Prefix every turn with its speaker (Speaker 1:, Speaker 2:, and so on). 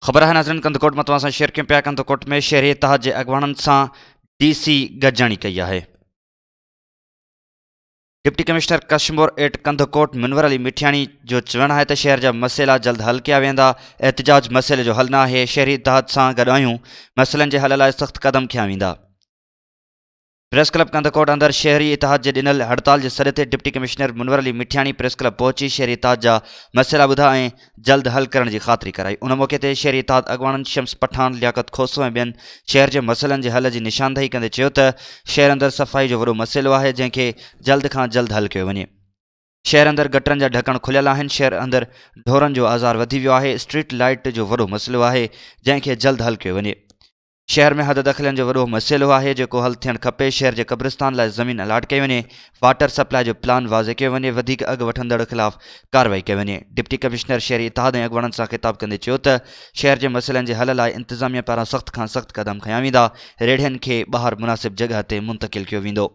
Speaker 1: ख़बर है नाज़रीन कंदकोट में तव्हां सां शेयर कयूं पिया। कंदकोट में शहरी इतिहाद के अॻवाननि सां DC गॾिजाणी कई है। डिप्टी कमिश्नर कशमोर एट कंदकोट मुनवर अली मिठियाणी जो चवण है तो शहर जा मसइला जल्द हल किया वेंदा। एहतजाज मसइले जो हल न है। शहरी इतिहाद सां गॾु आहियूं, मसइलनि जे हल लाइ सख़्त कदम खिया वेंदा। प्रेस क्लब कंदकोट अंदर शहरी इतिहाद के ॾिनल हड़ताल के सॾे ते डिप्टी कमिश्नर मुनवर अली मिठियाणी प्रेस क्लब पहुंची शहरी इतिहाद जा मसइला ॿुधा ऐं जल्द हल करण की ख़ातिरी कराई। उन मौके ते शहरी इतिहाद अॻवाननि शम्स पठान, लियाकत खोसो ऐं ॿियनि शहर के मसइलनि के हल की निशानदेही कंदे चयो त शहर अंदर सफ़ाई जो वॾो मसइलो है, जंहिंखे जल्द खां जल्द हल कयो वञे। शहर अंदर गटरन जा ढक्कण खुलियल आहिनि। शहर अंदर ढोरन जो आज़ार वधी वियो आहे। स्ट्रीट लाइट जो वॾो मसइलो है, जंहिंखे जल्द हल कयो वञे। शहर में हद दख़लनि जो वॾो मसइलो है, जो हल थियणु खपे। शहर के कब्रिस्तान लाइ ज़मीन अलाट कई वञे। वाटर सप्लाई जो प्लान वाज़े कयो वञे। वधीक अघु वठंदड़ ख़िलाफ़ कार्रवाई कई वञे। डिप्टी कमिश्नर शहरी इतिहाद ऐं अॻवाननि सां ख़िताब कंदे चयो त शहर के मसइलनि के हल लाइ इंतज़ामिया पारां सख़्त खां सख़्त कदम खयां वेंदा। रेढ़ियनि खे ॿाहिरि मुनासिब जॻह ते मुंतक़िल कयो वेंदो।